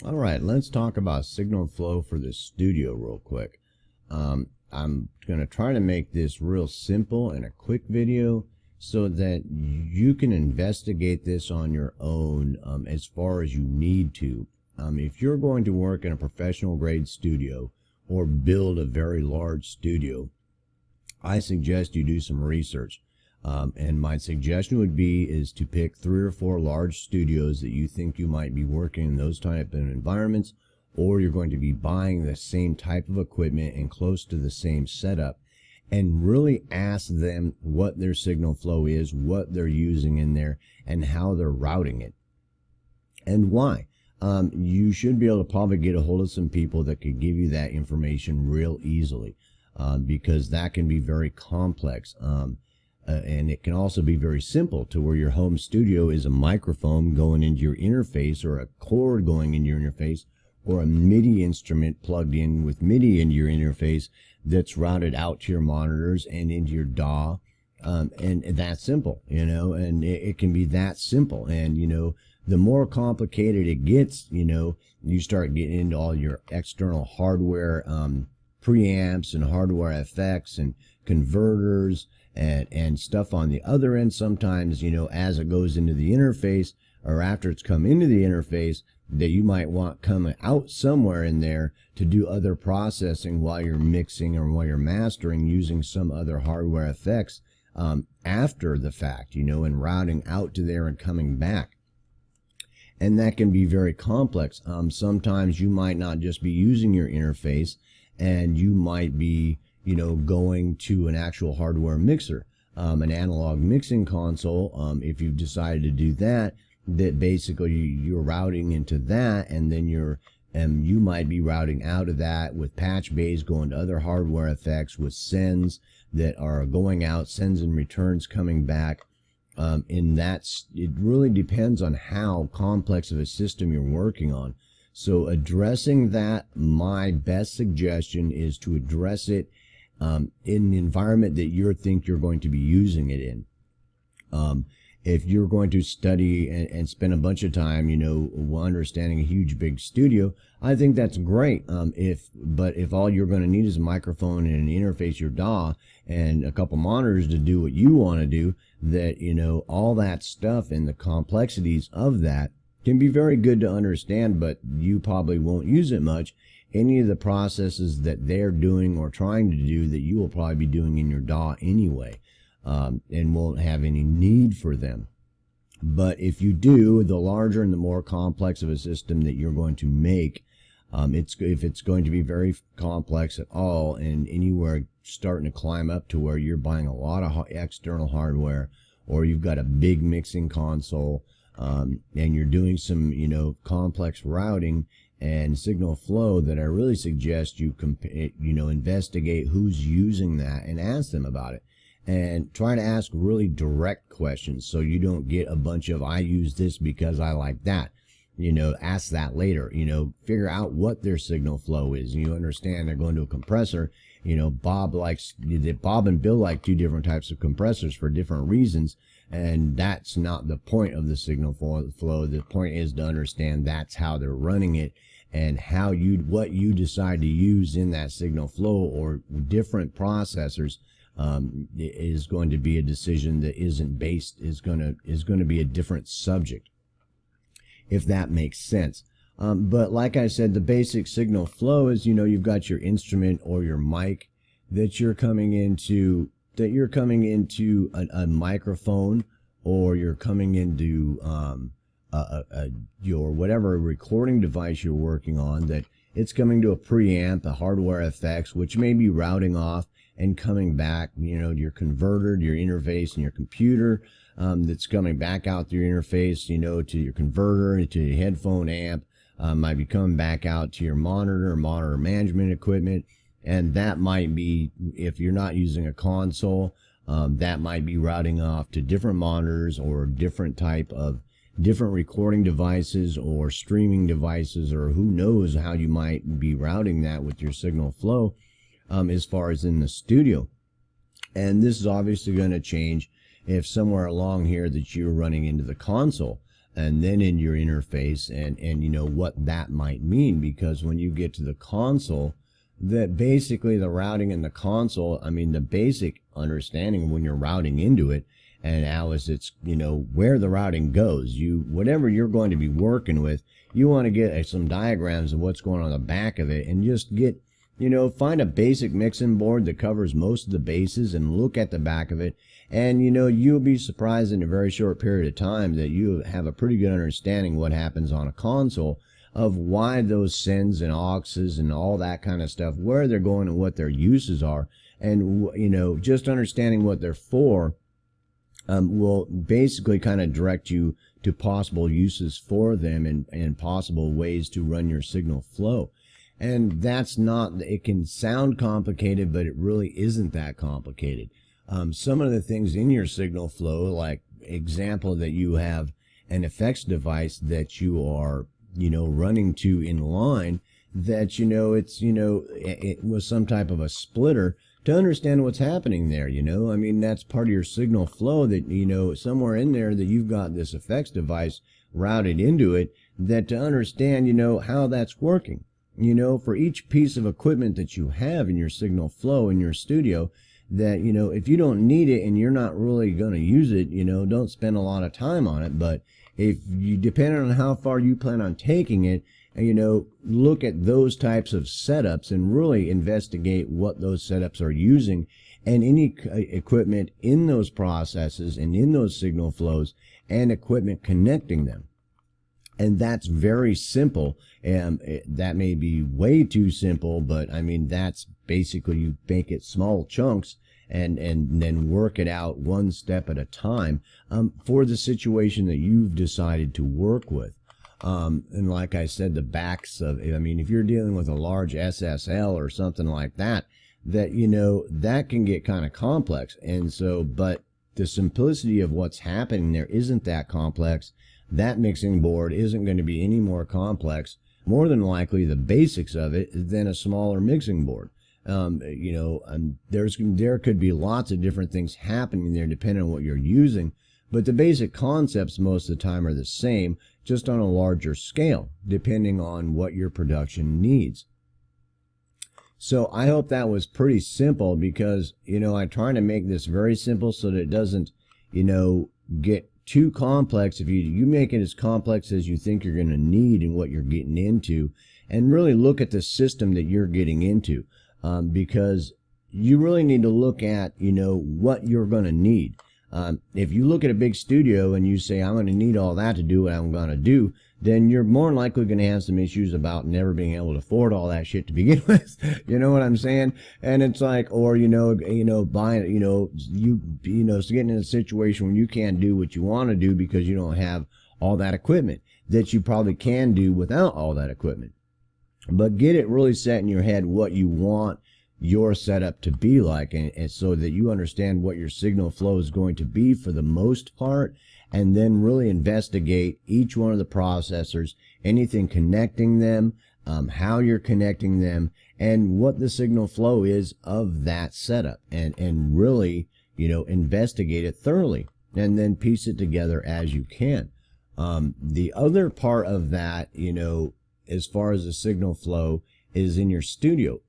All right, let's talk about signal flow for the studio real quick. I'm going to try to make this real simple and a quick video so that you can investigate this on your own as far as you need to. If you're going to work in a professional grade studio or build a very large studio, I suggest you do some research. And my suggestion would be is to pick 3 or 4 large studios that you think you might be working in those type of environments, or you're going to be buying the same type of equipment and close to the same setup, and really ask them what their signal flow is, what they're using in there, and how they're routing it, and why. You should be able to probably get a hold of some people that could give you that information real easily, because that can be very complex. And it can also be very simple to where your home studio is a microphone going into your interface, or a cord going into your interface, or a MIDI instrument plugged in with MIDI into your interface that's routed out to your monitors and into your DAW. And that's simple, and it can be that simple. And, the more complicated it gets, you start getting into all your external hardware, preamps and hardware effects and converters and stuff on the other end. Sometimes, as it goes into the interface, or after it's come into the interface, that you might want coming out somewhere in there to do other processing while you're mixing or while you're mastering using some other hardware effects after the fact, and routing out to there and coming back. And that can be very complex. Sometimes you might not just be using your interface, and you might be going to an actual hardware mixer, an analog mixing console. If you've decided to do that basically you're routing into that, and then you might be routing out of that with patch bays going to other hardware effects with sends that are going out, sends and returns coming back. It really depends on how complex of a system you're working on. So addressing that, my best suggestion is to address it in the environment that you think you're going to be using it in. If you're going to study and spend a bunch of time, understanding a huge big studio, I think that's great. But if all you're going to need is a microphone and an interface, your DAW, and a couple monitors to do what you want to do, that all that stuff and the complexities of that can be very good to understand, but you probably won't use it much. Any of the processes that they're doing or trying to do that you will probably be doing in your DAW anyway, and won't have any need for them. But if you do, the larger and the more complex of a system that you're going to make, if it's going to be very complex at all, and anywhere starting to climb up to where you're buying a lot of external hardware, or you've got a big mixing console, and you're doing some complex routing and signal flow, that I really suggest you investigate who's using that and ask them about it, and try to ask really direct questions, so you don't get a bunch of I use this because I like that. Ask that later. Figure out what their signal flow is. You understand they're going to a compressor. Bob and Bill like 2 different types of compressors for different reasons, and that's not the point of the signal flow. The point is to understand that's how they're running it, and what you decide to use in that signal flow or different processors is going to be a decision that is going to be a different subject, if that makes sense. But like I said, the basic signal flow is, you've got your instrument or your mic that you're coming into a microphone, or you're coming into your whatever recording device you're working on, that it's coming to a preamp, a hardware effects, which may be routing off and coming back, your converter, your interface, and your computer, that's coming back out through your interface, to your converter, to your headphone amp, might be coming back out to your monitor management equipment. And that might be, if you're not using a console, that might be routing off to different monitors, or different recording devices or streaming devices, or who knows how you might be routing that with your signal flow, as far as in the studio. And this is obviously going to change if somewhere along here that you're running into the console, and then in your interface, and you know what that might mean, because when you get to the console, that basically the routing in the console, I mean, the basic understanding when you're routing into it, and how is it's, you know, where the routing goes, whatever you're going to be working with, you want to get some diagrams of what's going on the back of it, and just get, you know, find a basic mixing board that covers most of the bases and look at the back of it. And, you know, you'll be surprised in a very short period of time that you have a pretty good understanding what happens on a console, of why those sends and auxes and all that kind of stuff, where they're going and what their uses are. And, you know, just understanding what they're for will basically kind of direct you to possible uses for them, and possible ways to run your signal flow. And that's not, it can sound complicated, but it really isn't that complicated. Some of the things in your signal flow, like example that you have an effects device that you are, you know, running to in line, that, you know, it's, you know, it was some type of a splitter, to understand what's happening there, you know. I mean, that's part of your signal flow, that, you know, somewhere in there that you've got this effects device routed into it, that to understand, you know, how that's working. You know, for each piece of equipment that you have in your signal flow in your studio, that, you know, if you don't need it and you're not really going to use it, you know, don't spend a lot of time on it. But if you, depending on how far you plan on taking it, you know, look at those types of setups and really investigate what those setups are using, and any equipment in those processes and in those signal flows, and equipment connecting them. And that's very simple. That may be way too simple, but I mean, that's basically, you make it small chunks and then work it out one step at a time for the situation that you've decided to work with. And like I said, the backs of, I mean, if you're dealing with a large SSL or something like that, that, you know, that can get kind of complex. And so, but the simplicity of what's happening there isn't that complex. That mixing board isn't going to be any more complex, more than likely the basics of it, than a smaller mixing board. You know, there could be lots of different things happening there depending on what you're using, but the basic concepts most of the time are the same, just on a larger scale, depending on what your production needs. So I hope that was pretty simple, because, you know, I'm trying to make this very simple so that it doesn't, you know, get too complex. If you make it as complex as you think you're going to need and what you're getting into, and really look at the system that you're getting into, because you really need to look at, you know, what you're going to need. If you look at a big studio and you say, I'm going to need all that to do what I'm going to do, then you're more likely going to have some issues about never being able to afford all that shit to begin with. You know what I'm saying? And it's like, or, you know, buying, you know, so getting in a situation when you can't do what you want to do because you don't have all that equipment that you probably can do without all that equipment. But get it really set in your head what you want your setup to be like, and so that you understand what your signal flow is going to be for the most part, and then really investigate each one of the processors, anything connecting them, how you're connecting them, and what the signal flow is of that setup, and really, you know, investigate it thoroughly, and then piece it together as you can. The other part of that, you know, as far as the signal flow, is in your studio.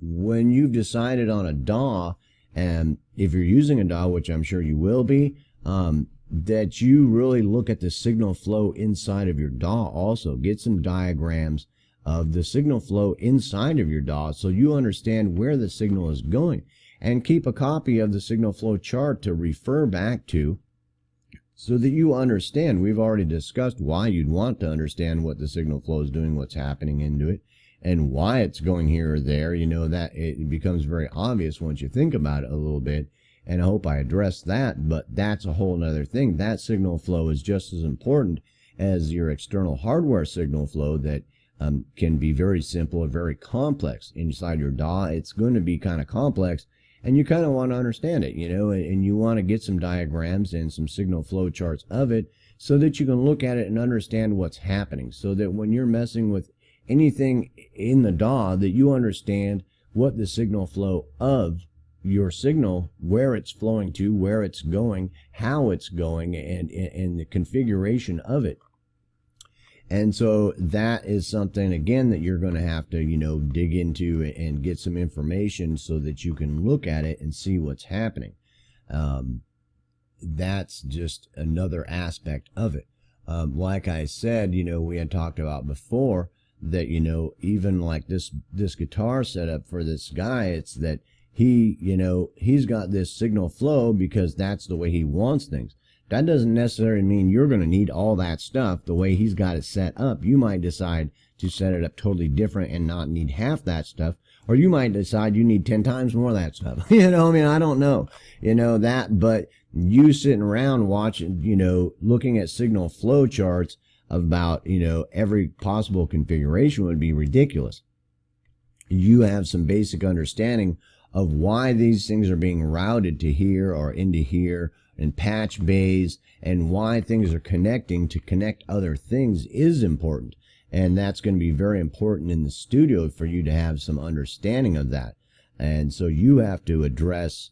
When you've decided on a DAW, and if you're using a DAW, which I'm sure you will be, that you really look at the signal flow inside of your DAW also. Get some diagrams of the signal flow inside of your DAW so you understand where the signal is going, and keep a copy of the signal flow chart to refer back to, so that you understand. We've already discussed why you'd want to understand what the signal flow is doing, what's happening into it, and why it's going here or there. You know, that it becomes very obvious once you think about it a little bit, and I hope I addressed that, but that's a whole nother thing. That signal flow is just as important as your external hardware signal flow that can be very simple or very complex. Inside your DAW, it's going to be kind of complex, and you kind of want to understand it, you know, and you want to get some diagrams and some signal flow charts of it so that you can look at it and understand what's happening, so that when you're messing with anything in the DAW, that you understand what the signal flow of your signal, where it's flowing to, where it's going, how it's going, and the configuration of it. And so that is something, again, that you're going to have to, dig into and get some information so that you can look at it and see what's happening. That's just another aspect of it. Like I said, we had talked about before that, even like this guitar setup for this guy, it's that he's got this signal flow because that's the way he wants things. That doesn't necessarily mean you're going to need all that stuff the way he's got it set up. You might decide to set it up totally different and not need half that stuff, or you might decide you need 10 times more of that stuff. I don't know, but you sitting around watching, looking at signal flow charts about, every possible configuration would be ridiculous. You have some basic understanding of why these things are being routed to here or into here and patch bays, and why things are connecting to connect other things is important. And that's going to be very important in the studio for you to have some understanding of that. And so you have to address,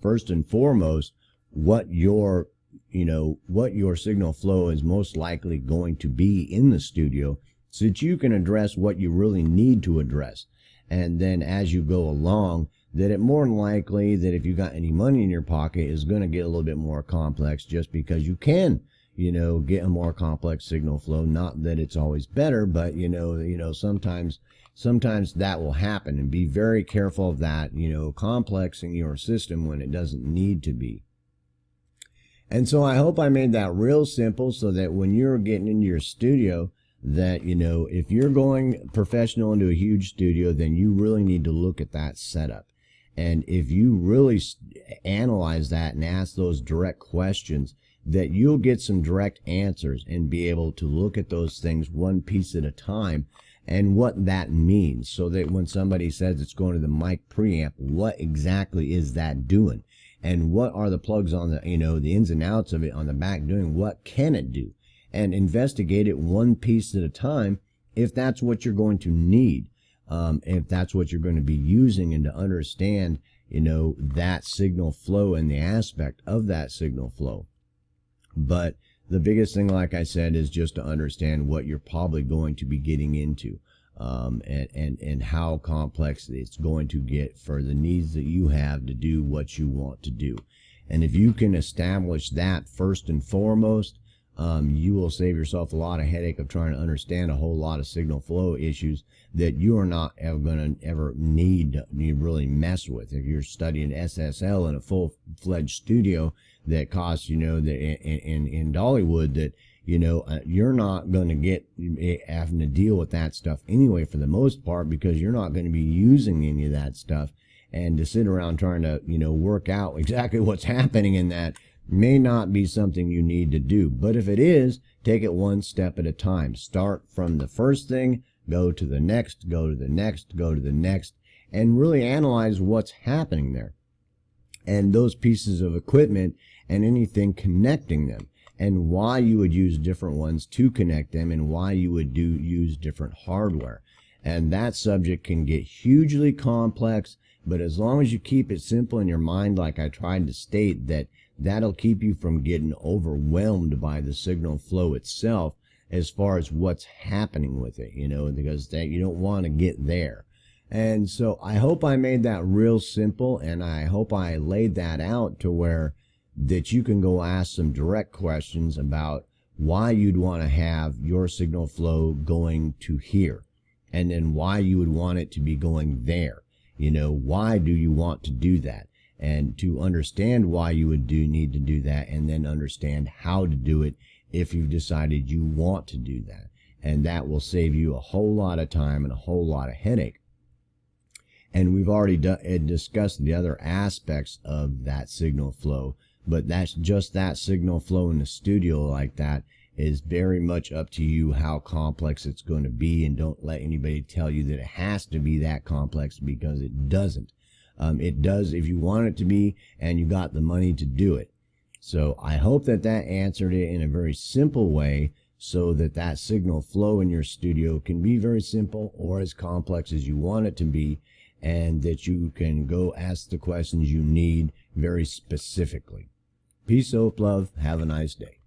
first and foremost, what your signal flow is most likely going to be in the studio, so that you can address what you really need to address. And then as you go along, that it more than likely that if you got any money in your pocket is going to get a little bit more complex, just because you can, get a more complex signal flow. Not that it's always better, but sometimes that will happen, and be very careful of that, complexing your system when it doesn't need to be. And so I hope I made that real simple, so that when you're getting into your studio, that, if you're going professional into a huge studio, then you really need to look at that setup. And if you really analyze that and ask those direct questions, that you'll get some direct answers and be able to look at those things one piece at a time and what that means, so that when somebody says it's going to the mic preamp, what exactly is that doing? And what are the plugs on the, the ins and outs of it on the back doing? What can it do? And investigate it one piece at a time if that's what you're going to need. If that's what you're going to be using, and to understand, that signal flow and the aspect of that signal flow. But the biggest thing, like I said, is just to understand what you're probably going to be getting into, and how complex it's going to get for the needs that you have to do what you want to do. And if you can establish that first and foremost, you will save yourself a lot of headache of trying to understand a whole lot of signal flow issues that you are not ever going to ever need to really mess with. If you're studying SSL in a full-fledged studio that costs, in Dollywood, that, you're not going to get having to deal with that stuff anyway, for the most part, because you're not going to be using any of that stuff. And to sit around trying to, work out exactly what's happening in that may not be something you need to do. But if it is, take it one step at a time. Start from the first thing, go to the next, go to the next, go to the next, and really analyze what's happening there. And those pieces of equipment and anything connecting them, and why you would use different ones to connect them, and why you would use different hardware. And that subject can get hugely complex, but as long as you keep it simple in your mind, like I tried to state, that'll keep you from getting overwhelmed by the signal flow itself as far as what's happening with it, because that you don't want to get there. And so I hope I made that real simple, and I hope I laid that out to where that you can go ask some direct questions about why you'd want to have your signal flow going to here, and then why you would want it to be going there. Why do you want to do that? And to understand why you would need to do that, and then understand how to do it if you've decided you want to do that. And that will save you a whole lot of time and a whole lot of headache. And we've already discussed the other aspects of that signal flow, but that's just that signal flow in the studio like that is very much up to you how complex it's going to be. And don't let anybody tell you that it has to be that complex, because it doesn't. It does if you want it to be and you got the money to do it. So I hope that answered it in a very simple way, so that signal flow in your studio can be very simple or as complex as you want it to be, and that you can go ask the questions you need very specifically. Peace, hope, love. Have a nice day.